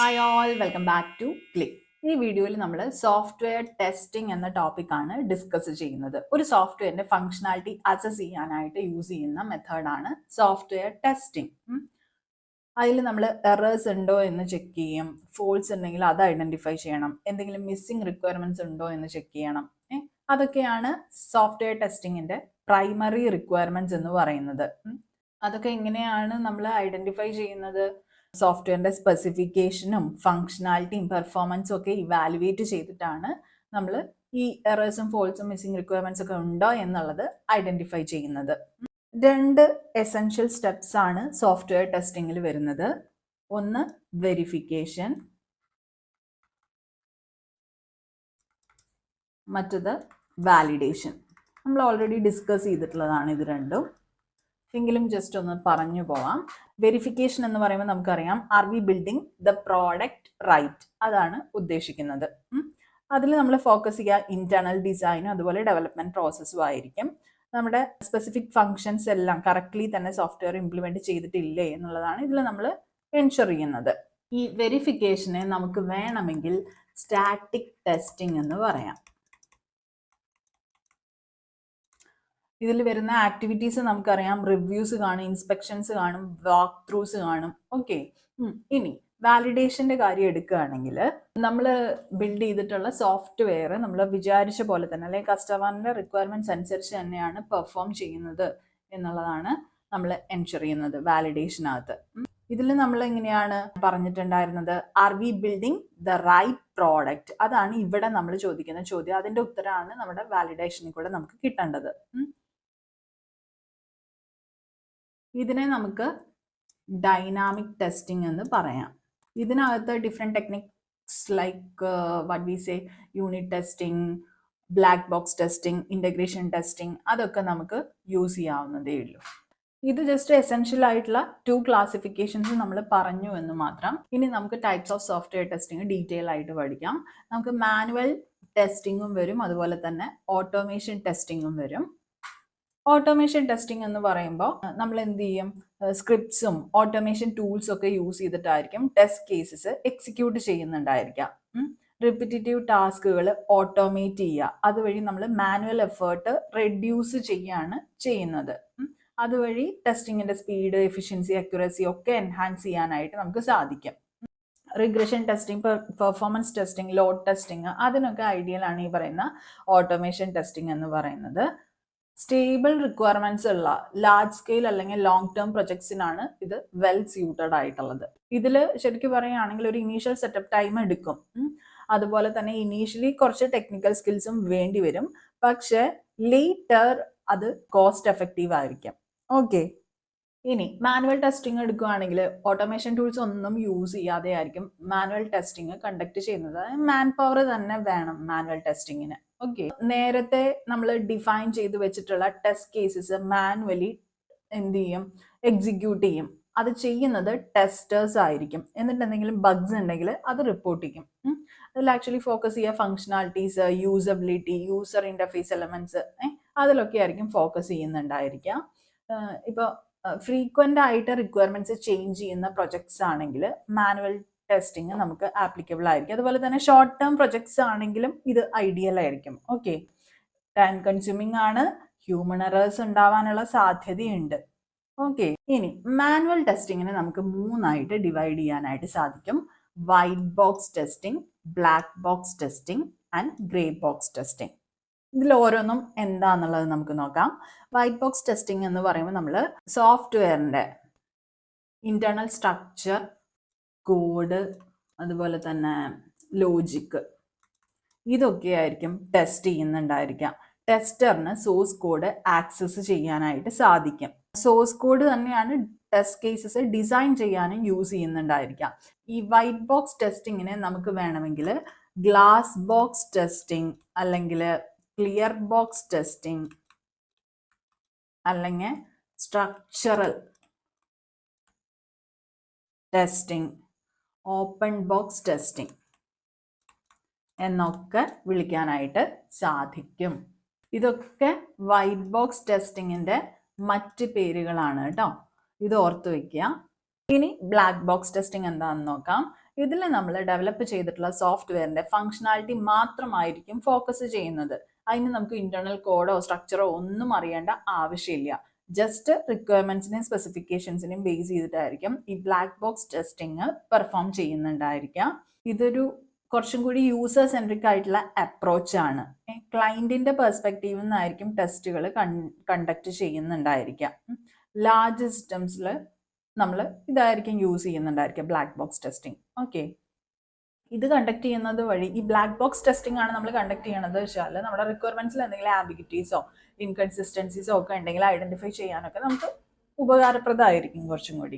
Hi all, welcome back to click. ഈ വീഡിയോയിൽ നമ്മൾ സോഫ്റ്റ്വെയർ ടെസ്റ്റിംഗ് എന്ന ടോപ്പിക്കാണ് ഡിസ്കസ് ചെയ്യുന്നത്. ഒരു സോഫ്റ്റ്വെയറിന്റെ ഫംഗ്ഷനാലിറ്റി അസസ് ചെയ്യാനായിട്ട് യൂസ് ചെയ്യുന്ന മെത്തേഡാണ് സോഫ്റ്റ്വെയർ ടെസ്റ്റിംഗ്. അതിൽ നമ്മൾ എറേഴ്സ് ഉണ്ടോ എന്ന് ചെക്ക് ചെയ്യും, ഫോൾസ് ഉണ്ടെങ്കിൽ അത് ഐഡന്റിഫൈ ചെയ്യണം, എന്തെങ്കിലും മിസ്സിംഗ് റിക്വയർമെന്റ്സ് ഉണ്ടോ എന്ന് ചെക്ക് ചെയ്യണം. അതൊക്കെയാണ് സോഫ്റ്റ്വെയർ ടെസ്റ്റിങ്ങിന്റെ പ്രൈമറി റിക്വയർമെന്റ്സ് എന്ന് പറയുന്നത്. അതൊക്കെ എങ്ങനെയാണ് നമ്മൾ ഐഡന്റിഫൈ ചെയ്യുന്നത്? സോഫ്റ്റ്വെയറിന്റെ സ്പെസിഫിക്കേഷനും ഫങ്ഷനാലിറ്റിയും പെർഫോമൻസും ഒക്കെ ഇവാലുവേറ്റ് ചെയ്തിട്ടാണ് നമ്മൾ ഈ എറേഴ്സും ഫോൾസും മിസ്സിംഗ് റിക്വയർമെന്റ്സ് ഒക്കെ ഉണ്ടോ എന്നുള്ളത് ഐഡന്റിഫൈ ചെയ്യുന്നത്. രണ്ട് എസെൻഷ്യൽ സ്റ്റെപ്സ് ആണ് സോഫ്റ്റ്വെയർ ടെസ്റ്റിംഗിൽ വരുന്നത്. ഒന്ന് വെരിഫിക്കേഷൻ, മറ്റത് വാലിഡേഷൻ. നമ്മൾ ഓൾറെഡി ഡിസ്കസ് ചെയ്തിട്ടുള്ളതാണ് ഇത് രണ്ടും, എങ്കിലും ജസ്റ്റ് ഒന്ന് പറഞ്ഞു പോവാം. വെരിഫിക്കേഷൻ എന്ന് പറയുമ്പോൾ നമുക്കറിയാം, are we building the product right, അതാണ് ഉദ്ദേശിക്കുന്നത്. അതിൽ നമ്മൾ ഫോക്കസ് ചെയ്യുക ഇന്റേണൽ ഡിസൈനും അതുപോലെ ഡെവലപ്മെന്റ് പ്രോസസ്സും ആയിരിക്കും. നമ്മുടെ സ്പെസിഫിക് ഫങ്ഷൻസ് എല്ലാം കറക്റ്റ്ലി തന്നെ സോഫ്റ്റ്വെയർ ഇംപ്ലിമെന്റ് ചെയ്തിട്ടില്ലേ എന്നുള്ളതാണ് ഇതിൽ നമ്മൾ എൻഷുർ ചെയ്യുന്നത്. ഈ വെരിഫിക്കേഷനെ നമുക്ക് വേണമെങ്കിൽ സ്റ്റാറ്റിക് ടെസ്റ്റിംഗ് എന്ന് പറയാം. ഇതിൽ വരുന്ന ആക്ടിവിറ്റീസ് നമുക്കറിയാം, റിവ്യൂസ് കാണും, ഇൻസ്പെക്ഷൻസ് കാണും, വാക്ക് ത്രൂസ് കാണും. ഓക്കെ, ഇനി വാലിഡേഷന്റെ കാര്യം എടുക്കുകയാണെങ്കിൽ നമ്മൾ ബിൽഡ് ചെയ്തിട്ടുള്ള സോഫ്റ്റ്വെയർ നമ്മൾ വിചാരിച്ച പോലെ തന്നെ അല്ലെങ്കിൽ കസ്റ്റമറിന്റെ റിക്വയർമെന്റ്സ് അനുസരിച്ച് തന്നെയാണ് പെർഫോം ചെയ്യുന്നത് എന്നുള്ളതാണ് നമ്മൾ എൻഷുർ ചെയ്യുന്നത് വാലിഡേഷനകത്ത്. ഇതിൽ നമ്മൾ എങ്ങനെയാണ് പറഞ്ഞിട്ടുണ്ടായിരുന്നത്? Are we building the right product, അതാണ് ഇവിടെ നമ്മൾ ചോദിക്കുന്ന ചോദ്യം. അതിന്റെ ഉത്തരമാണ് നമ്മുടെ വാലിഡേഷനിൽ കൂടെ നമുക്ക് കിട്ടേണ്ടത്. ഇതിനെ നമുക്ക് ഡൈനാമിക് ടെസ്റ്റിംഗ് എന്ന് പറയാം. ഇതിനകത്ത് different techniques like what we say unit testing, black box testing, integration testing, അതൊക്കെ നമുക്ക് യൂസ് ചെയ്യാവുന്നതേ ഉള്ളൂ. ഇത് ജസ്റ്റ് എസെൻഷ്യൽ ആയിട്ടുള്ള 2 ക്ലാസിഫിക്കേഷൻസ് നമ്മൾ പറഞ്ഞു എന്ന് മാത്രം. ഇനി നമുക്ക് types of software testing detail ആയിട്ട് പഠിക്കാം. നമുക്ക് മാനുവൽ ടെസ്റ്റിംഗും വരും, അതുപോലെ തന്നെ ഓട്ടോമേഷൻ ടെസ്റ്റിംഗും വരും. ഓട്ടോമേഷൻ ടെസ്റ്റിംഗ് എന്ന് പറയുമ്പോൾ നമ്മൾ എന്ത് ചെയ്യും? സ്ക്രിപ്റ്റ്സും ഓട്ടോമേഷൻ ടൂൾസും ഒക്കെ യൂസ് ചെയ്തിട്ടായിരിക്കും ടെസ്റ്റ് കേസസ് എക്സിക്യൂട്ട് ചെയ്യുന്നുണ്ടായിരിക്കാം. റിപ്പിറ്റേറ്റീവ് ടാസ്കുകൾ ഓട്ടോമേറ്റ് ചെയ്യുക, അതുവഴി നമ്മൾ മാനുവൽ എഫേർട്ട് റെഡ്യൂസ് ചെയ്യാണ് ചെയ്യുന്നത്. അതുവഴി ടെസ്റ്റിങ്ങിന്റെ സ്പീഡ്, എഫിഷ്യൻസി, അക്യുറസി ഒക്കെ എൻഹാൻസ് ചെയ്യാനായിട്ട് നമുക്ക് സാധിക്കും. Regression testing, performance testing, load testing, അതിനൊക്കെ ഐഡിയൽ ആണ് ഈ പറയുന്ന ഓട്ടോമേഷൻ ടെസ്റ്റിംഗ് എന്ന് പറയുന്നത്. സ്റ്റേബിൾ റിക്വയർമെന്റ്സ് ഉള്ള ലാർജ് സ്കെയിൽ അല്ലെങ്കിൽ ലോങ് ടേം പ്രൊജക്ട്സിനാണ് ഇത് വെൽ സ്യൂട്ടഡ് ആയിട്ടുള്ളത്. ഇതിൽ ശരിക്കും പറയുകയാണെങ്കിൽ ഒരു ഇനീഷ്യൽ സെറ്റപ്പ് ടൈം എടുക്കും, അതുപോലെ തന്നെ ഇനീഷ്യലി കുറച്ച് ടെക്നിക്കൽ സ്കിൽസും വേണ്ടി വരും, പക്ഷെ ലേറ്റർ അത് കോസ്റ്റ് എഫക്റ്റീവ് ആയിരിക്കും. ഓക്കെ, ഇനി മാനുവൽ ടെസ്റ്റിംഗ് എടുക്കുകയാണെങ്കിൽ ഓട്ടോമേഷൻ ടൂൾസ് ഒന്നും യൂസ് ചെയ്യാതെ ആയിരിക്കും മാനുവൽ ടെസ്റ്റിംഗ് കണ്ടക്ട് ചെയ്യുന്നത്. മാൻ പവർ തന്നെ വേണം മാനുവൽ ടെസ്റ്റിങ്ങിന്. ഓക്കെ, നേരത്തെ നമ്മൾ ഡിഫൈൻ ചെയ്ത് വെച്ചിട്ടുള്ള ടെസ്റ്റ് കേസസ് മാനുവലി എന്ത് ചെയ്യും? എക്സിക്യൂട്ട് ചെയ്യും. അത് ചെയ്യുന്നത് ടെസ്റ്റേഴ്സ് ആയിരിക്കും. എന്നിട്ട് എന്തെങ്കിലും ബഗ്സ് ഉണ്ടെങ്കിൽ അത് റിപ്പോർട്ട് ചെയ്യും. അതിൽ ആക്ച്വലി ഫോക്കസ് ചെയ്യുക functionalities, usability, user interface elements, അതിലൊക്കെ ആയിരിക്കും ഫോക്കസ് ചെയ്യുന്നുണ്ടായിരിക്കാം. ഇപ്പോൾ ഫ്രീക്വന്റ് ആയിട്ട് റിക്വയർമെന്റ്സ് ചേഞ്ച് ചെയ്യുന്ന പ്രൊജക്ട്സ് ആണെങ്കിൽ മാനുവൽ ടെസ്റ്റിംഗ് നമുക്ക് ആപ്ലിക്കബിൾ ആയിരിക്കും. അതുപോലെ തന്നെ ഷോർട്ട് ടേം പ്രൊജക്ട്സ് ആണെങ്കിലും ഇത് ഐഡിയൽ ആയിരിക്കും. ഓക്കെ, ടൈം കൺസ്യൂമിംഗ് ആണ്, ഹ്യൂമൻ എറേഴ്സ് ഉണ്ടാവാനുള്ള സാധ്യതയുണ്ട്. ഓക്കെ, ഇനി മാനുവൽ ടെസ്റ്റിങ്ങിനെ നമുക്ക് 3ആയിട്ട് ഡിവൈഡ് ചെയ്യാനായിട്ട് സാധിക്കും. White box testing, black box testing and grey box testing. ഇതിൽ ഓരോന്നും എന്താന്നുള്ളത് നമുക്ക് നോക്കാം. വൈറ്റ് ബോക്സ് ടെസ്റ്റിംഗ് എന്ന് പറയുമ്പോൾ നമ്മൾ സോഫ്റ്റ്വെയറിന്റെ ഇന്റേണൽ സ്ട്രക്ചർ, കോഡ്, അതുപോലെ തന്നെ ലോജിക്ക്, ഇതൊക്കെ ആയിരിക്കും ടെസ്റ്റ് ചെയ്യുന്നുണ്ടായിരിക്കാം. ടെസ്റ്ററിന് സോഴ്സ് കോഡ് ആക്സസ് ചെയ്യാനായിട്ട് സാധിക്കും. സോഴ്സ് കോഡ് തന്നെയാണ് ടെസ്റ്റ് കേസസ് ഡിസൈൻ ചെയ്യാനും യൂസ് ചെയ്യുന്നുണ്ടായിരിക്കാം. ഈ വൈറ്റ് ബോക്സ് ടെസ്റ്റിങ്ങിനെ നമുക്ക് വേണമെങ്കിൽ ഗ്ലാസ് ബോക്സ് ടെസ്റ്റിംഗ്, അല്ലെങ്കിൽ ക്ലിയർ ബോക്സ് ടെസ്റ്റിംഗ്, അല്ലെങ്കിൽ structural testing, open box testing എന്നൊക്കെ വിളിക്കാനായിട്ട് സാധിക്കും. ഇതൊക്കെ വൈറ്റ് ബോക്സ് ടെസ്റ്റിങ്ങിന്റെ മറ്റ് പേരുകളാണ് കേട്ടോ. ഇത് ഓർത്ത് വെക്കുക. ഇനി ബ്ലാക്ക് ബോക്സ് ടെസ്റ്റിംഗ് എന്താണെന്ന് നോക്കാം. ഇതിൽ നമ്മൾ ഡെവലപ്പ് ചെയ്തിട്ടുള്ള സോഫ്റ്റ്വെയറിന്റെ ഫങ്ഷണാലിറ്റി മാത്രമായിരിക്കും ഫോക്കസ് ചെയ്യുന്നത്. അതിന് നമുക്ക് ഇന്റേണൽ കോഡോ സ്ട്രക്ചറോ ഒന്നും അറിയേണ്ട ആവശ്യമില്ല. ജസ്റ്റ് റിക്വയർമെന്റ്സിനെയും സ്പെസിഫിക്കേഷൻസിനെയും ബേസ് ചെയ്തിട്ടായിരിക്കും ഈ ബ്ലാക്ക് ബോക്സ് ടെസ്റ്റിംഗ് പെർഫോം ചെയ്യുന്നുണ്ടായിരിക്കാം. ഇതൊരു കുറച്ചും കൂടി യൂസർ സെൻട്രിക് ആയിട്ടുള്ള അപ്രോച്ച് ആണ്. ക്ലയന്റിന്റെ പെർസ്പെക്റ്റീവിൽ നിന്നായിരിക്കും ടെസ്റ്റുകൾ കണ്ടക്ട് ചെയ്യുന്നുണ്ടായിരിക്കാം. ലാർജ് സിസ്റ്റംസിൽ നമ്മൾ ഇതായിരിക്കും യൂസ് ചെയ്യുന്നുണ്ടായിരിക്കുക ബ്ലാക്ക് ബോക്സ് ടെസ്റ്റിംഗ്. ഓക്കെ, ഇത് കണ്ടക്ട് ചെയ്യുന്നത് വഴി ഈ ബ്ലാക്ക് ബോക്സ് ടെസ്റ്റിംഗ് ആണ് നമ്മൾ കണ്ടക്ട് ചെയ്യണത് വെച്ചാൽ നമ്മുടെ റിക്വയർമെന്റ്സിൽ എന്തെങ്കിലും ആംബിഗ്യൂറ്റീസോ ഇൻകൺസിസ്റ്റൻസീസോ ഒക്കെ ഉണ്ടെങ്കിൽ ഐഡന്റിഫൈ ചെയ്യാനൊക്കെ നമുക്ക് ഉപകാരപ്രദമായിരിക്കും കുറച്ചും കൂടി.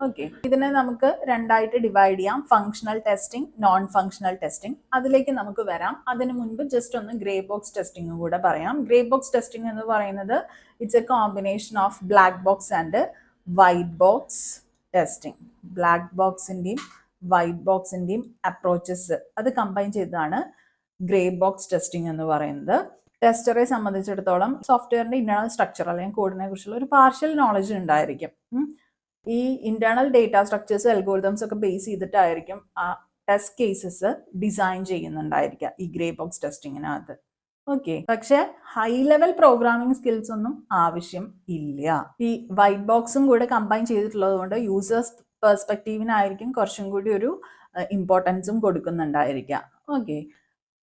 ഓക്കെ, ഇതിനെ നമുക്ക് രണ്ടായിട്ട് ഡിവൈഡ് ചെയ്യാം, functional testing, non functional testing. അതിലേക്ക് നമുക്ക് വരാം. അതിന് മുൻപ് ജസ്റ്റ് ഒന്ന് ഗ്രേ ബോക്സ് ടെസ്റ്റിംഗ് കൂടെ പറയാം. ഗ്രേ ബോക്സ് ടെസ്റ്റിംഗ് എന്ന് പറയുന്നത് it's a combination of black box and white box testing. Black ബോക്സിന്റെയും വൈറ്റ് ബോക്സിന്റെയും അപ്രോച്ചസ് അത് കമ്പൈൻ ചെയ്തതാണ് ഗ്രേ ബോക്സ് ടെസ്റ്റിംഗ് എന്ന് പറയുന്നത്. ടെസ്റ്ററെ സംബന്ധിച്ചിടത്തോളം സോഫ്റ്റ്വെയറിന്റെ ഇന്റേണൽ സ്ട്രക്ചർ അല്ലെങ്കിൽ കോഡിനെ കുറിച്ചുള്ള ഒരു പാർഷ്യൽ നോളജ് ഉണ്ടായിരിക്കും. ഈ ഇന്റേണൽ ഡേറ്റ സ്ട്രക്ചേഴ്സ് അൽഗോരിതംസ് ഒക്കെ ബേസ് ചെയ്തിട്ടായിരിക്കും ആ ടെസ്റ്റ് കേസസ് ഡിസൈൻ ചെയ്യുന്നുണ്ടായിരിക്കുക ഈ ഗ്രേ ബോക്സ് ടെസ്റ്റിങ്ങിനകത്ത്. ഓക്കെ, പക്ഷെ ഹൈ ലെവൽ പ്രോഗ്രാമിംഗ് സ്കിൽസ് ഒന്നും ആവശ്യം ഇല്ല. ഈ വൈറ്റ് ബോക്സും കൂടെ കമ്പൈൻ ചെയ്തിട്ടുള്ളത് കൊണ്ട് യൂസേഴ്സ് പെർസ്പെക്റ്റീവിനായിരിക്കും കുറച്ചും കൂടി ഒരു ഇമ്പോർട്ടൻസും കൊടുക്കുന്നുണ്ടായിരിക്കുക. ഓക്കെ,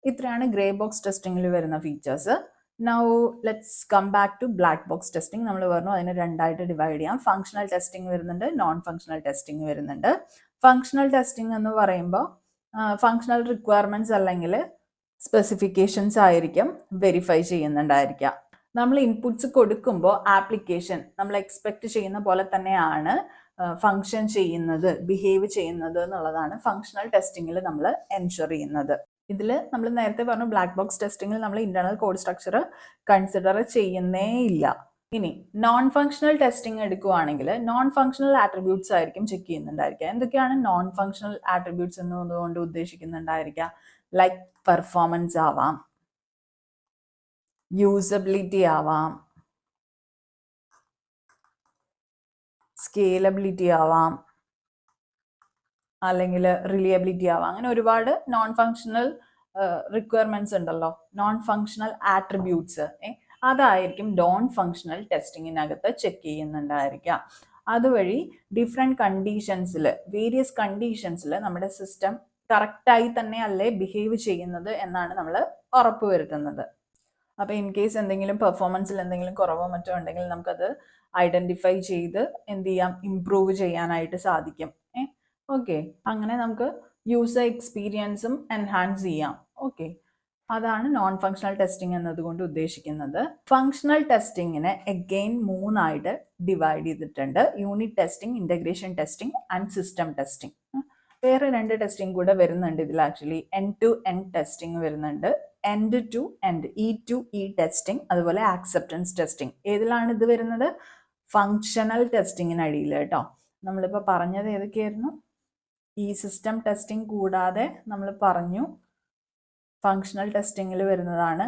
ഇത്രയാണ് ഗ്രേ ബോക്സ് ടെസ്റ്റിംഗിൽ വരുന്ന features. Now let's come back to black box testing. നമ്മൾ പറഞ്ഞു അതിനെ രണ്ടായിട്ട് ഡിവൈഡ് ചെയ്യാം. ഫങ്ഷണൽ ടെസ്റ്റിംഗ് വരുന്നുണ്ട്, നോൺ ഫങ്ഷണൽ ടെസ്റ്റിംഗ് വരുന്നുണ്ട്. ഫങ്ഷണൽ ടെസ്റ്റിംഗ് എന്ന് പറയുമ്പോൾ ഫങ്ഷണൽ റിക്വയർമെന്റ്സ് അല്ലെങ്കിൽ സ്പെസിഫിക്കേഷൻസ് ആയിരിക്കും വെരിഫൈ ചെയ്യുന്നുണ്ടായിരിക്കുക. നമ്മൾ ഇൻപുട്സ് കൊടുക്കുമ്പോൾ ആപ്ലിക്കേഷൻ നമ്മൾ എക്സ്പെക്ട് ചെയ്യുന്ന പോലെ തന്നെയാണ് ഫങ്ഷൻ ചെയ്യുന്നത്, ബിഹേവ് ചെയ്യുന്നത് എന്നുള്ളതാണ് ഫങ്ഷണൽ ടെസ്റ്റിംഗിൽ നമ്മൾ എൻഷുർ ചെയ്യുന്നത്. ഇതിൽ നമ്മൾ നേരത്തെ പറഞ്ഞു ബ്ലാക്ക് ബോക്സ് ടെസ്റ്റിംഗിൽ നമ്മൾ ഇന്റേണൽ കോഡ് സ്ട്രക്ചർ കൺസിഡർ ചെയ്യുന്നേ ഇല്ല. ഇനി നോൺ ഫങ്ഷണൽ ടെസ്റ്റിംഗ് എടുക്കുകയാണെങ്കിൽ നോൺ ഫങ്ഷണൽ ആട്രിബ്യൂട്ട്സ് ആയിരിക്കും ചെക്ക് ചെയ്യുന്നുണ്ടായിരിക്കുക. എന്തൊക്കെയാണ് നോൺ ഫങ്ഷണൽ ആട്രിബ്യൂട്ട്സ് എന്നതുകൊണ്ട് ഉദ്ദേശിക്കുന്നുണ്ടായിരിക്കുക? ലൈക്ക് പെർഫോമൻസ് ആവാം, യൂസബിലിറ്റി ആവാം, സ്കേലബിലിറ്റി ആവാം, അല്ലെങ്കിൽ റിലയബിലിറ്റി ആവാം. അങ്ങനെ ഒരുപാട് നോൺ ഫങ്ഷണൽ റിക്വയർമെന്റ്സ് ഉണ്ടല്ലോ, നോൺ ഫങ്ഷണൽ ആട്രിബ്യൂട്ട്സ്. അതായിരിക്കും നോൺ ഫങ്ഷണൽ ടെസ്റ്റിങ്ങിനകത്ത് ചെക്ക് ചെയ്യുന്നുണ്ടായിരിക്കുക. അതുവഴി ഡിഫറെൻറ്റ് കണ്ടീഷൻസിൽ, വേരിയസ് കണ്ടീഷൻസിൽ നമ്മുടെ സിസ്റ്റം കറക്റ്റായി തന്നെ അല്ലേ ബിഹേവ് ചെയ്യുന്നത് എന്നാണ് നമ്മൾ ഉറപ്പുവരുത്തുന്നത്. അപ്പോൾ ഇൻ കേസ് എന്തെങ്കിലും പെർഫോമൻസിൽ എന്തെങ്കിലും കുറവോ മറ്റോ ഉണ്ടെങ്കിൽ നമുക്കത് ഐഡന്റിഫൈ ചെയ്ത് എന്ത് ചെയ്യാം, ഇംപ്രൂവ് ചെയ്യാനായിട്ട് സാധിക്കും. ഓക്കെ, അങ്ങനെ നമുക്ക് യൂസർ എക്സ്പീരിയൻസും എൻഹാൻസ് ചെയ്യാം. ഓക്കെ, അതാണ് നോൺ ഫങ്ഷണൽ ടെസ്റ്റിംഗ് എന്നതുകൊണ്ട് ഉദ്ദേശിക്കുന്നത്. ഫങ്ഷണൽ ടെസ്റ്റിങ്ങിനെ അഗെയിൻ 3ആയിട്ട് ഡിവൈഡ് ചെയ്തിട്ടുണ്ട്. Unit testing, integration testing and system testing. വേറെ 2 ടെസ്റ്റിംഗ് കൂടെ വരുന്നുണ്ട് ഇതിൽ. Actually end to end testing വരുന്നുണ്ട്, end to end, E to E testing, അതുപോലെ ആക്സെപ്റ്റൻസ് ടെസ്റ്റിംഗ്. ഏതിലാണ് ഇത് വരുന്നത്? ഫങ്ഷണൽ ടെസ്റ്റിങ്ങിനടിയിൽ കേട്ടോ. നമ്മളിപ്പോൾ പറഞ്ഞത് ഏതൊക്കെയായിരുന്നു? ഈ സിസ്റ്റം ടെസ്റ്റിംഗ് കൂടാതെ നമ്മൾ പറഞ്ഞു ഫങ്ഷണൽ ടെസ്റ്റിങ്ങിൽ വരുന്നതാണ്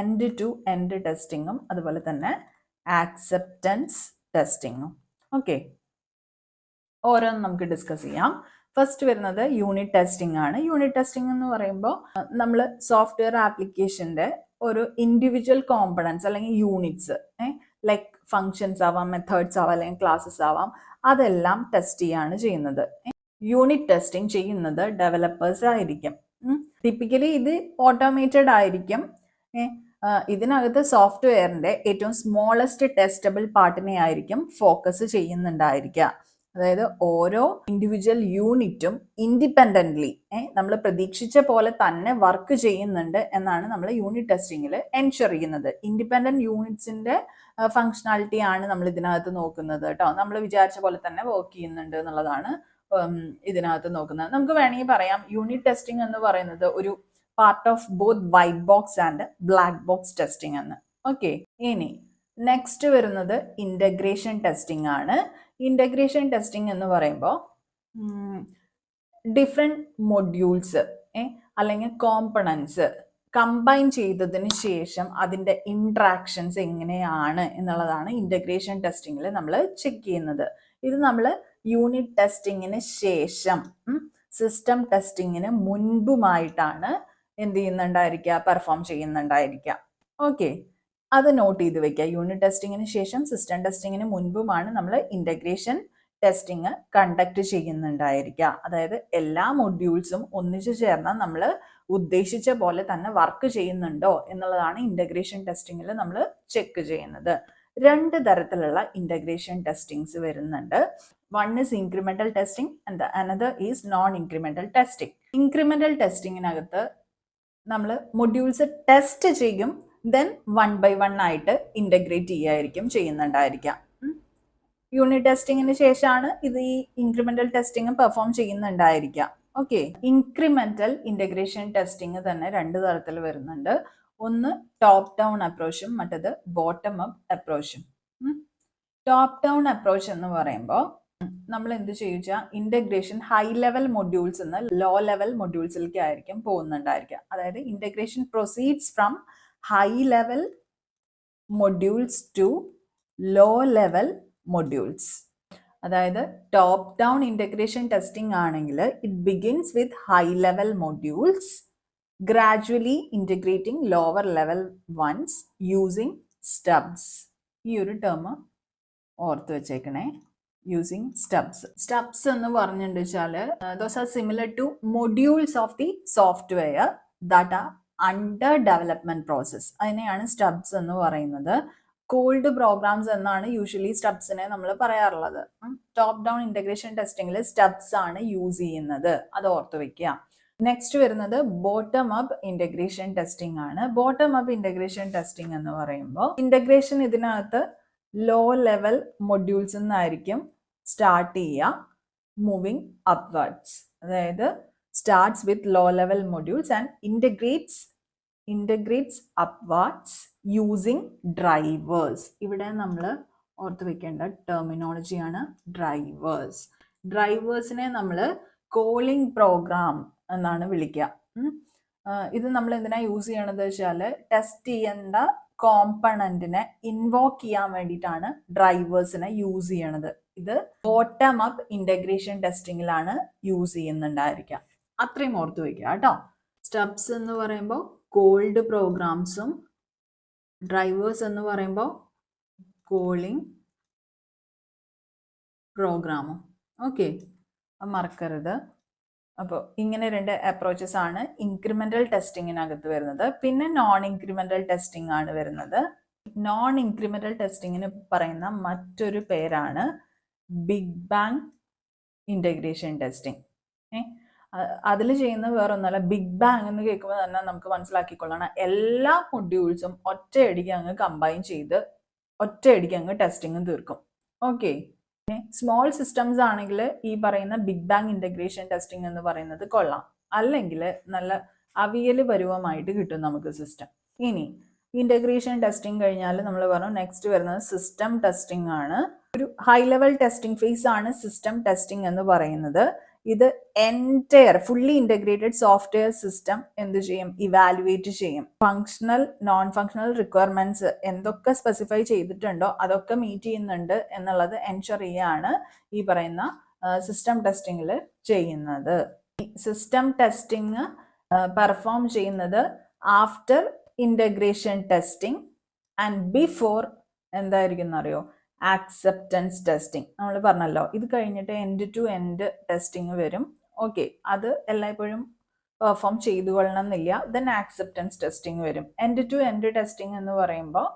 എൻഡ് ടു എൻഡ് ടെസ്റ്റിങ്ങും അതുപോലെ തന്നെ ആക്സെപ്റ്റൻസ് ടെസ്റ്റിങ്ങും. ഓക്കെ, ഓരോന്നും നമുക്ക് ഡിസ്കസ് ചെയ്യാം. ഫസ്റ്റ് വരുന്നത് യൂണിറ്റ് ടെസ്റ്റിംഗ് ആണ്. യൂണിറ്റ് ടെസ്റ്റിംഗ് എന്ന് പറയുമ്പോൾ നമ്മൾ സോഫ്റ്റ്വെയർ ആപ്ലിക്കേഷൻ്റെ ഒരു ഇൻഡിവിജ്വൽ കോമ്പണൻസ് അല്ലെങ്കിൽ യൂണിറ്റ്സ്, ലൈക്ക് ഫങ്ഷൻസ് ആവാം, മെത്തേഡ്സ് ആവാം, അല്ലെങ്കിൽ ക്ലാസ്സസ് ആവാം, അതെല്ലാം ടെസ്റ്റ് ചെയ്യാണ് ചെയ്യുന്നത്. യൂണിറ്റ് ടെസ്റ്റിംഗ് ചെയ്യുന്നത് ഡെവലപ്പേഴ്സ് ആയിരിക്കും. ടിപ്പിക്കലി ഇത് ഓട്ടോമേറ്റഡ് ആയിരിക്കും. ഇതിനകത്ത് സോഫ്റ്റ്വെയറിന്റെ ഏറ്റവും സ്മോളസ്റ്റ് ടെസ്റ്റബിൾ പാർട്ടിനെ ആയിരിക്കും ഫോക്കസ് ചെയ്യുന്നുണ്ടായിരിക്കുക. അതായത് ഓരോ ഇൻഡിവിജ്വൽ യൂണിറ്റും ഇൻഡിപെൻഡൻ്റ്ലി നമ്മൾ പ്രതീക്ഷിച്ച പോലെ തന്നെ വർക്ക് ചെയ്യുന്നുണ്ട് എന്നാണ് നമ്മൾ യൂണിറ്റ് ടെസ്റ്റിങ്ങിൽ എൻഷുർ ചെയ്യുന്നത്. ഇൻഡിപെൻഡൻറ്റ് യൂണിറ്റ്സിന്റെ ഫങ്ഷണാലിറ്റി ആണ് നമ്മൾ ഇതിനകത്ത് നോക്കുന്നത് കേട്ടോ. നമ്മൾ വിചാരിച്ച പോലെ തന്നെ വർക്ക് ചെയ്യുന്നുണ്ട് എന്നുള്ളതാണ് ഇതിനകത്ത് നോക്കുന്നത്. നമുക്ക് വേണമെങ്കിൽ പറയാം യൂണിറ്റ് ടെസ്റ്റിംഗ് എന്ന് പറയുന്നത് ഒരു part of both white box and black box testing എന്ന്. ഓക്കെ, ഇനി നെക്സ്റ്റ് വരുന്നത് ഇന്റഗ്രേഷൻ ടെസ്റ്റിംഗ് ആണ്. ഇന്റഗ്രേഷൻ ടെസ്റ്റിംഗ് എന്ന് പറയുമ്പോൾ ഡിഫറെൻറ്റ് മൊഡ്യൂൾസ് അല്ലെങ്കിൽ കോമ്പണൻസ് കമ്പൈൻ ചെയ്തതിന് ശേഷം അതിൻ്റെ ഇൻട്രാക്ഷൻസ് എങ്ങനെയാണ് എന്നുള്ളതാണ് ഇന്റഗ്രേഷൻ ടെസ്റ്റിങ്ങിൽ നമ്മൾ ചെക്ക് ചെയ്യുന്നത്. ഇത് നമ്മൾ യൂണിറ്റ് ടെസ്റ്റിങ്ങിന് ശേഷം സിസ്റ്റം ടെസ്റ്റിങ്ങിന് മുൻപുമായിട്ടാണ് എന്ത് ചെയ്യുന്നുണ്ടായിരിക്കുക, പെർഫോം ചെയ്യുന്നുണ്ടായിരിക്കുക. ഓക്കെ, അത് നോട്ട് ചെയ്ത് വെക്കുക. യൂണിറ്റ് ടെസ്റ്റിങ്ങിന് ശേഷം സിസ്റ്റം ടെസ്റ്റിങ്ങിന് മുൻപുമാണ് നമ്മൾ ഇന്റഗ്രേഷൻ ടെസ്റ്റിംഗ് കണ്ടക്ട് ചെയ്യുന്നുണ്ടായിരിക്കുക. അതായത് എല്ലാ മൊഡ്യൂൾസും ഒന്നിച്ചു ചേർന്നാൽ നമ്മൾ ഉദ്ദേശിച്ച പോലെ തന്നെ വർക്ക് ചെയ്യുന്നുണ്ടോ എന്നുള്ളതാണ് ഇന്റഗ്രേഷൻ ടെസ്റ്റിങ്ങിൽ നമ്മൾ ചെക്ക് ചെയ്യുന്നത്. രണ്ട് തരത്തിലുള്ള ഇന്റഗ്രേഷൻ ടെസ്റ്റിങ്സ് വരുന്നുണ്ട്. One is incremental testing and another is non incremental testing. Incremental ടെസ്റ്റിങ്ങിനകത്ത് നമ്മൾ മൊഡ്യൂൾസ് ടെസ്റ്റ് ചെയ്യും, ദെൻ 1 by 1 ആയിട്ട് ഇന്റഗ്രേറ്റ് ചെയ്യായിരിക്കും ചെയ്യുന്നുണ്ടായിരിക്കാം. യൂണിറ്റ് ടെസ്റ്റിങ്ങിന് ശേഷമാണ് ഇത് ഈ ഇൻക്രിമെന്റൽ ടെസ്റ്റിംഗ് പെർഫോം ചെയ്യുന്നുണ്ടായിരിക്കാം. ഓക്കെ, ഇൻക്രിമെന്റൽ ഇന്റഗ്രേഷൻ ടെസ്റ്റിംഗ് തന്നെ രണ്ട് തരത്തിൽ വരുന്നുണ്ട്. ഒന്ന് ടോപ്പ് ഡൗൺ അപ്രോച്ചും മറ്റത് ബോട്ടം അപ്പ് അപ്രോച്ചും. ടോപ്പ് ഡൗൺ അപ്രോച്ച് എന്ന് പറയുമ്പോൾ നമ്മൾ എന്ത് ചോദിച്ചാൽ ഇന്റഗ്രേഷൻ ഹൈ ലെവൽ മൊഡ്യൂൾസ് എന്ന് ലോ ലെവൽ മൊഡ്യൂൾസിലേക്ക് ആയിരിക്കും പോകുന്നുണ്ടായിരിക്കുക. അതായത് integration proceeds from high level modules to low level modules. അതായത് ടോപ്പ് ഡൗൺ ഇന്റഗ്രേഷൻ ടെസ്റ്റിംഗ് ആണെങ്കിൽ it begins with high level modules gradually integrating lower level once using Stubbs. ഈ ഒരു term ഓർത്ത് വെച്ചേക്കണേ, യൂസിങ് സ്റ്റബ്സ്. സ്റ്റബ്സ് എന്ന് പറഞ്ഞിട്ട് വെച്ചാൽ those are similar to modules of the software that are under development process. അതിനെയാണ് stubs എന്ന് പറയുന്നത്. Called programs എന്നാണ് യൂഷ്വലി സ്റ്റബ്സിനെ നമ്മൾ പറയാറുള്ളത്. ടോപ്പ് ഡൗൺ ഇന്റഗ്രേഷൻ ടെസ്റ്റിംഗിൽ സ്റ്റബ്സ് ആണ് യൂസ് ചെയ്യുന്നത്, അത് ഓർത്ത് വെക്കുക. നെക്സ്റ്റ് വരുന്നത് ബോട്ടം അപ്പ് ഇന്റഗ്രേഷൻ ടെസ്റ്റിംഗ് ആണ്. ബോട്ടം അപ്പ് ഇന്റഗ്രേഷൻ ടെസ്റ്റിംഗ് എന്ന് പറയുമ്പോൾ ഇന്റഗ്രേഷൻ ഇതിനകത്ത് ലോ ലെവൽ മൊഡ്യൂൾസ് നിന്നായിരിക്കും സ്റ്റാർട്ട് ചെയ്യുക, മൂവിങ് അപ്വേർഡ്സ്. അതായത് starts with low level modules and integrates upwards using drivers. ഇവിടെ നമ്മൾ ഓർത്ത് വെക്കേണ്ട ടെർമിനോളജിയാണ് ഡ്രൈവേഴ്സ്. ഡ്രൈവേഴ്സിനെ നമ്മൾ കോളിംഗ് പ്രോഗ്രാം എന്നാണ് വിളിക്കുക. ഇത് നമ്മൾ എന്തിനാ യൂസ് ചെയ്യണത് വെച്ചാൽ ടെസ്റ്റ് ചെയ്യേണ്ട കോമ്പണന്റിനെ ഇൻവോക്ക് ചെയ്യാൻ വേണ്ടിയിട്ടാണ് ഡ്രൈവേഴ്സിനെ യൂസ് ചെയ്യണത്. ഇത് ബോട്ടം അപ്പ് ഇന്റഗ്രേഷൻ ടെസ്റ്റിംഗിലാണ് യൂസ് ചെയ്യുന്നുണ്ടായിരിക്കുക. അത്രയും ഓർത്ത് വെക്കുക കേട്ടോ. സ്റ്റബ്സ് എന്ന് പറയുമ്പോൾ കോൾഡ് പ്രോഗ്രാംസും ഡ്രൈവേഴ്സ് എന്ന് പറയുമ്പോൾ കോളിംഗ് പ്രോഗ്രാമും. ഓക്കെ, മറക്കരുത്. അപ്പോൾ ഇങ്ങനെ രണ്ട് അപ്രോച്ചസ് ആണ് ഇൻക്രിമെന്റൽ ടെസ്റ്റിങ്ങിനകത്ത് വരുന്നത്. പിന്നെ നോൺ ഇൻക്രിമെന്റൽ ടെസ്റ്റിംഗ് ആണ് വരുന്നത്. നോൺ ഇൻക്രിമെന്റൽ ടെസ്റ്റിങ്ങിന് പറയുന്ന മറ്റൊരു പേരാണ് ബിഗ് ബാങ് ഇന്റഗ്രേഷൻ ടെസ്റ്റിംഗ്. അതിൽ ചെയ്യുന്ന വേറൊന്നുമല്ല, ബിഗ് ബാങ് എന്ന് കേൾക്കുമ്പോൾ തന്നെ നമുക്ക് മനസ്സിലാക്കിക്കൊള്ളണം എല്ലാ മൊഡ്യൂൾസും ഒറ്റയടിക്ക് അങ്ങ് കമ്പൈൻ ചെയ്ത് ഒറ്റയടിക്ക് അങ്ങ് ടെസ്റ്റിങ്ങും തീർക്കും. ഓക്കെ, സ്മോൾ സിസ്റ്റംസ് ആണെങ്കിൽ ഈ പറയുന്ന ബിഗ് ബാങ് ഇന്റഗ്രേഷൻ ടെസ്റ്റിംഗ് എന്ന് പറയുന്നത് കൊള്ളാം, അല്ലെങ്കിൽ നല്ല അവിയൽ പരുവമായിട്ട് കിട്ടും നമുക്ക് സിസ്റ്റം. ഇനി ഇന്റഗ്രേഷൻ ടെസ്റ്റിംഗ് കഴിഞ്ഞാൽ നമ്മൾ പറഞ്ഞു നെക്സ്റ്റ് വരുന്നത് സിസ്റ്റം ടെസ്റ്റിംഗ് ആണ്. ഒരു ഹൈ ലെവൽ ടെസ്റ്റിംഗ് ഫേസ് ആണ് സിസ്റ്റം ടെസ്റ്റിംഗ് എന്ന് പറയുന്നത്. ഇത് entire fully integrated software system എന്ത് ചെയ്യും, ഇവാലുവേറ്റ് ചെയ്യും. ഫങ്ഷണൽ നോൺ ഫങ്ഷണൽ റിക്വയർമെന്റ്സ് എന്തൊക്കെ സ്പെസിഫൈ ചെയ്തിട്ടുണ്ടോ അതൊക്കെ മീറ്റ് ചെയ്യുന്നുണ്ട് എന്നുള്ളത് എൻഷുർ ചെയ്യാണ് ഈ പറയുന്ന സിസ്റ്റം ടെസ്റ്റിംഗിൽ ചെയ്യുന്നത്. സിസ്റ്റം ടെസ്റ്റിംഗ് പെർഫോം ചെയ്യുന്നത് after integration testing and before എന്തായിരിക്കും എന്നറിയോ, ആക്സെപ്റ്റൻസ് ടെസ്റ്റിംഗ്. നമ്മൾ പറഞ്ഞല്ലോ ഇത് കഴിഞ്ഞിട്ട് എൻഡ് ടു എൻഡ് ടെസ്റ്റിംഗ് വരും. ഓക്കെ, അത് എല്ലായ്പ്പോഴും പെർഫോം ചെയ്തു കൊള്ളണം എന്നില്ല. ദെൻ ആക്സെപ്റ്റൻസ് ടെസ്റ്റിംഗ് വരും. എൻഡ് ടു എൻഡ് ടെസ്റ്റിംഗ് എന്ന് പറയുമ്പോൾ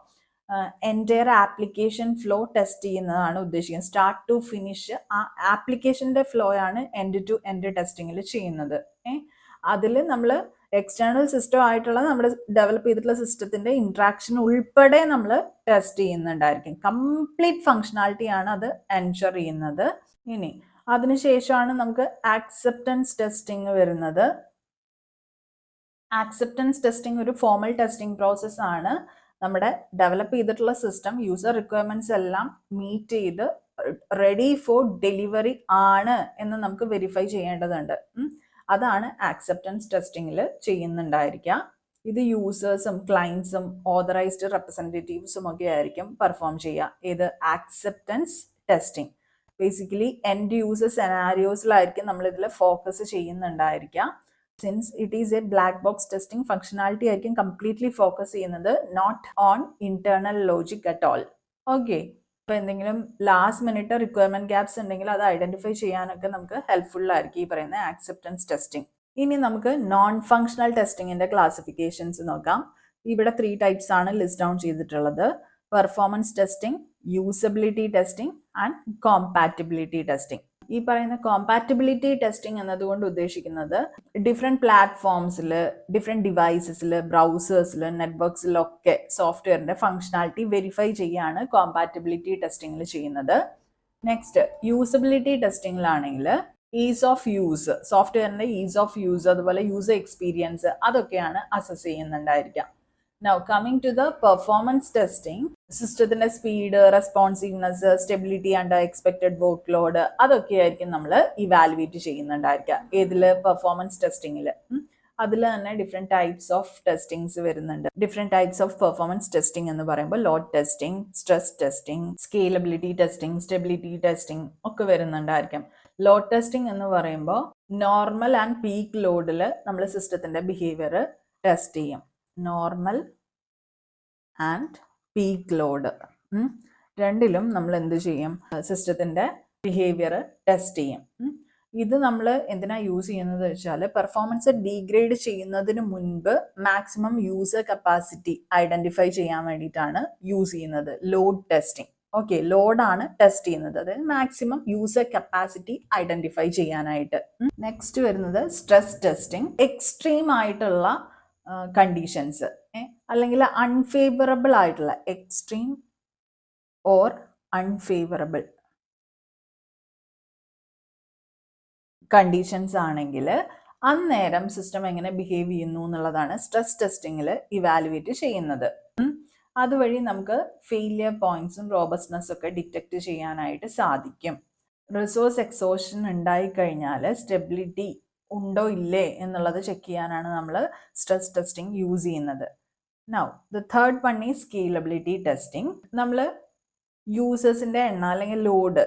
എൻറ്റയർ ആപ്ലിക്കേഷൻ ഫ്ലോ ടെസ്റ്റ് ചെയ്യുന്നതാണ് ഉദ്ദേശിക്കുന്നത്. സ്റ്റാർട്ട് ടു ഫിനിഷ് ആ ആപ്ലിക്കേഷൻ്റെ ഫ്ലോ ആണ് എൻഡ് ടു എൻഡ് ടെസ്റ്റിങ്ങിൽ ചെയ്യുന്നത്. അതിൽ നമ്മൾ എക്സ്റ്റേണൽ സിസ്റ്റം ആയിട്ടുള്ള നമ്മൾ ഡെവലപ്പ് ചെയ്തിട്ടുള്ള സിസ്റ്റത്തിന്റെ ഇന്ററാക്ഷൻ ഉൾപ്പെടെ നമ്മൾ ടെസ്റ്റ് ചെയ്യുന്നുണ്ടായിരിക്കും. കംപ്ലീറ്റ് ഫങ്ഷണാലിറ്റി ആണ് അത് എൻഷുർ ചെയ്യുന്നത്. ഇനി അതിനുശേഷമാണ് നമുക്ക് ആക്സെപ്റ്റൻസ് ടെസ്റ്റിംഗ് വരുന്നത്. ആക്സെപ്റ്റൻസ് ടെസ്റ്റിംഗ് ഒരു ഫോമൽ ടെസ്റ്റിംഗ് പ്രോസസ് ആണ്. നമ്മുടെ ഡെവലപ്പ് ചെയ്തിട്ടുള്ള സിസ്റ്റം യൂസർ റിക്വയർമെന്റ്സ് എല്ലാം മീറ്റ് ചെയ്ത് റെഡി ഫോർ ഡെലിവറി ആണ് എന്ന് നമുക്ക് വെരിഫൈ ചെയ്യേണ്ടതുണ്ട്. അതാണ് ആക്സെപ്റ്റൻസ് ടെസ്റ്റിംഗിൽ ചെയ്യുന്നുണ്ടായിരിക്കുക. ഇത് യൂസേഴ്സും ക്ലയൻസും ഓതറൈസ്ഡ് റെപ്രസെൻറ്റേറ്റീവ്സും ഒക്കെ ആയിരിക്കും പെർഫോം ചെയ്യുക. ഇത് acceptance testing. Basically end user സെനാരിയോസിലായിരിക്കും നമ്മൾ ഇതിൽ ഫോക്കസ് ചെയ്യുന്നുണ്ടായിരിക്കാം. Since it is a black box testing, functionality ആയിരിക്കും കംപ്ലീറ്റ്ലി ഫോക്കസ് ചെയ്യുന്നത്, not on internal logic at all. Okay, അപ്പോൾ എന്തെങ്കിലും ലാസ്റ്റ് മിനിറ്റ് റിക്വയർമെന്റ് ഗ്യാപ്സ് ഉണ്ടെങ്കിൽ അത് ഐഡന്റിഫൈ ചെയ്യാനൊക്കെ നമുക്ക് ഹെൽപ്ഫുൾ ആയിരിക്കും ഈ പറയുന്ന ആക്സെപ്റ്റൻസ് ടെസ്റ്റിംഗ്. ഇനി നമുക്ക് നോൺ ഫങ്ഷണൽ ടെസ്റ്റിങ്ങിന്റെ ക്ലാസിഫിക്കേഷൻസ് നോക്കാം. ഇവിടെ 3 ടൈപ്സ് ആണ് ലിസ്റ്റ് ഡൗൺ ചെയ്തിട്ടുള്ളത്: performance testing, usability testing and compatibility testing. ഈ പറയുന്ന കോമ്പാറ്റിബിലിറ്റി ടെസ്റ്റിംഗ് എന്നതുകൊണ്ട് ഉദ്ദേശിക്കുന്നത് ഡിഫറെൻറ്റ് പ്ലാറ്റ്ഫോംസിൽ, ഡിഫറെൻറ്റ് ഡിവൈസസിൽ, ബ്രൗസേഴ്സിൽ, നെറ്റ്വർക്സിലൊക്കെ സോഫ്റ്റ്വെയറിന്റെ ഫംഗ്ഷനാലിറ്റി വെരിഫൈ ചെയ്യാണ് കോമ്പാറ്റിബിലിറ്റി ടെസ്റ്റിംഗിൽ ചെയ്യുന്നത്. നെക്സ്റ്റ് യൂസബിലിറ്റി ടെസ്റ്റിംഗിലാണെങ്കിൽ ഈസ് ഓഫ് യൂസ്, സോഫ്റ്റ്വെയറിന്റെ ഈസ് ഓഫ് യൂസ്, അതുപോലെ യൂസർ എക്സ്പീരിയൻസ് അതൊക്കെയാണ് അസസ് ചെയ്യുന്നുണ്ടായിരിക്കാം. Now coming to the performance testing, സിസ്റ്റത്തിന്റെ speed, responsiveness, stability and expected work load അതൊക്കെ ആയിരിക്കും നമ്മൾ ഇവാലുവേറ്റ് ചെയ്യുന്നുണ്ടായിരിക്കുക ഏതില്, പെർഫോമൻസ് ടെസ്റ്റിംഗിൽ. അതിൽ തന്നെ ഡിഫറെൻറ്റ് ടൈപ്സ് ഓഫ് ടെസ്റ്റിംഗ്സ് വരുന്നുണ്ട്. Different types of performance testing എന്ന് പറയുമ്പോൾ load testing, stress testing, scalability testing, stability testing ഒക്കെ വരുന്നുണ്ടായിരിക്കും. ലോഡ് ടെസ്റ്റിംഗ് എന്ന് പറയുമ്പോൾ നോർമൽ ആൻഡ് പീക്ക് ലോഡിൽ നമ്മൾ സിസ്റ്റത്തിന്റെ ബിഹേവിയർ ടെസ്റ്റ് ചെയ്യും. നോർമൽ ആൻഡ് പീക്ക് ലോഡ് രണ്ടിലും നമ്മൾ എന്ത് ചെയ്യും, സിസ്റ്റത്തിന്റെ ബിഹേവിയർ ടെസ്റ്റ് ചെയ്യും. ഇത് നമ്മൾ എന്തിനാ യൂസ് ചെയ്യുന്നത് വെച്ചാൽ പെർഫോമൻസ് ഡീഗ്രേഡ് ചെയ്യുന്നതിന് മുൻപ് മാക്സിമം യൂസർ കപ്പാസിറ്റി ഐഡന്റിഫൈ ചെയ്യാൻ വേണ്ടിയിട്ടാണ് യൂസ് ചെയ്യുന്നത് ലോഡ് ടെസ്റ്റിംഗ്. ഓക്കെ, ലോഡാണ് ടെസ്റ്റ് ചെയ്യുന്നത്, അതായത് മാക്സിമം യൂസർ കപ്പാസിറ്റി ഐഡന്റിഫൈ ചെയ്യാനായിട്ട്. നെക്സ്റ്റ് വരുന്നത് സ്ട്രെസ് ടെസ്റ്റിംഗ്. എക്സ്ട്രീം ആയിട്ടുള്ള കണ്ടീഷൻസ് അല്ലെങ്കിൽ അൺഫേവറബിൾ ആയിട്ടുള്ള, എക്സ്ട്രീം ഓർ അൺഫേവറബിൾ കണ്ടീഷൻസ് ആണെങ്കിൽ അന്നേരം സിസ്റ്റം എങ്ങനെ ബിഹേവ് ചെയ്യുന്നു എന്നുള്ളതാണ് സ്ട്രെസ് ടെസ്റ്റിംഗിൽ ഇവാലുവേറ്റ് ചെയ്യുന്നത്. അതുവഴി നമുക്ക് ഫെയിലിയർ പോയിന്റ്സും റോബസ്റ്റ്നെസ്സും ഒക്കെ ഡിറ്റക്ട് ചെയ്യാനായിട്ട് സാധിക്കും. റിസോഴ്സ് എക്സോഷൻ ഉണ്ടായിക്കഴിഞ്ഞാൽ സ്റ്റെബിലിറ്റി ഉണ്ടോ ഇല്ലേ എന്നുള്ളത് ചെക്ക് ചെയ്യാനാണ് നമ്മൾ സ്ട്രെസ് ടെസ്റ്റിംഗ് യൂസ് ചെയ്യുന്നത്. Now the third one is scalability testing. നമ്മൾ യൂസേഴ്സിന്റെ എണ്ണം അല്ലെങ്കിൽ ലോഡ്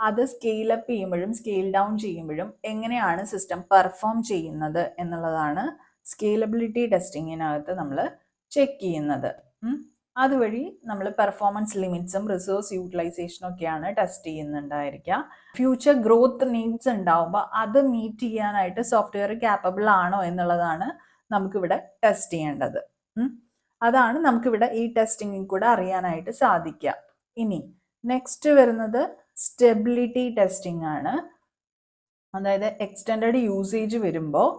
അത് സ്കെയിൽ അപ്പ് ചെയ്യുമ്പോഴും സ്കെയിൽ ഡൗൺ ചെയ്യുമ്പോഴും എങ്ങനെയാണ് സിസ്റ്റം പെർഫോം ചെയ്യുന്നത് എന്നുള്ളതാണ് സ്കേലബിലിറ്റി ടെസ്റ്റിങ്ങിനകത്ത് നമ്മൾ ചെക്ക് ചെയ്യുന്നത്. അതുവഴി നമ്മൾ പെർഫോമൻസ് ലിമിറ്റ്സും റിസോഴ്സ് യൂട്ടിലൈസേഷനും ഒക്കെയാണ് ടെസ്റ്റ് ചെയ്യുന്നുണ്ടായിരിക്കുക. ഫ്യൂച്ചർ ഗ്രോത്ത് നീഡ്സ് ഉണ്ടാവുമ്പോൾ അത് മീറ്റ് ചെയ്യാനായിട്ട് സോഫ്റ്റ്വെയർ ക്യാപ്പബിൾ ആണോ എന്നുള്ളതാണ് നമുക്കിവിടെ ടെസ്റ്റ് ചെയ്യേണ്ടത്. അതാണ് നമുക്കിവിടെ ഈ ടെസ്റ്റിംഗിൽ കൂടെ അറിയാനായിട്ട് സാധിക്കുക. ഇനി നെക്സ്റ്റ് വരുന്നത് സ്റ്റെബിലിറ്റി ടെസ്റ്റിംഗ് ആണ്. അതായത് എക്സ്റ്റെൻഡഡ് യൂസേജ് വരുമ്പോൾ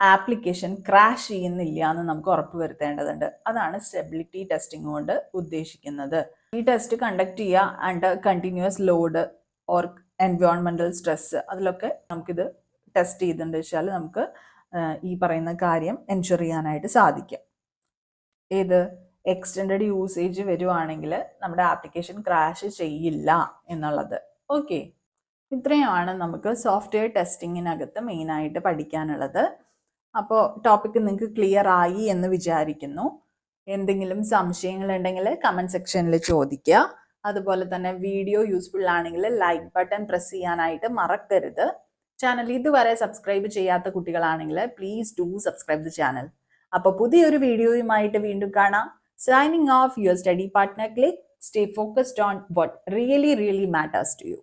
ആപ്ലിക്കേഷൻ ക്രാഷ് ചെയ്യുന്നില്ല എന്ന് നമുക്ക് ഉറപ്പ് വരുത്തേണ്ടതുണ്ട്. അതാണ് സ്റ്റെബിലിറ്റി ടെസ്റ്റിംഗ് കൊണ്ട് ഉദ്ദേശിക്കുന്നത്. ഈ ടെസ്റ്റ് കണ്ടക്ട് ചെയ്യുക അണ്ടർ കണ്ടിന്യൂസ് ലോഡ് ഓർ എൻവയോൺമെന്റൽ സ്ട്രെസ്, അതിലൊക്കെ നമുക്കിത് ടെസ്റ്റ് ചെയ്തിട്ടുണ്ട് വെച്ചാൽ നമുക്ക് ഈ പറയുന്ന കാര്യം എൻഷുർ ചെയ്യാനായിട്ട് സാധിക്കും. ഏത് എക്സ്റ്റെൻഡഡ് യൂസേജ് വരുവാണെങ്കിൽ നമ്മുടെ ആപ്ലിക്കേഷൻ ക്രാഷ് ചെയ്യില്ല എന്നുള്ളത്. ഓക്കെ, ഇത്രയുമാണ് നമുക്ക് സോഫ്റ്റ്വെയർ ടെസ്റ്റിങ്ങിനകത്ത് മെയിനായിട്ട് പഠിക്കാനുള്ളത്. അപ്പോൾ ടോപ്പിക്ക് നിങ്ങൾക്ക് ക്ലിയർ ആയി എന്ന് വിചാരിക്കുന്നു. എന്തെങ്കിലും സംശയങ്ങളുണ്ടെങ്കിൽ കമൻറ്റ് സെക്ഷനിൽ ചോദിക്കുക. അതുപോലെ തന്നെ വീഡിയോ യൂസ്ഫുൾ ആണെങ്കിൽ ലൈക്ക് ബട്ടൺ പ്രസ് ചെയ്യാനായിട്ട് മറക്കരുത്. ചാനൽ ഇതുവരെ സബ്സ്ക്രൈബ് ചെയ്യാത്ത കുട്ടികളാണെങ്കിൽ please do subscribe the channel. അപ്പോൾ പുതിയൊരു വീഡിയോയുമായിട്ട് വീണ്ടും കാണാം. Signing off, your study partner Click. Stay focused on what really matters to you.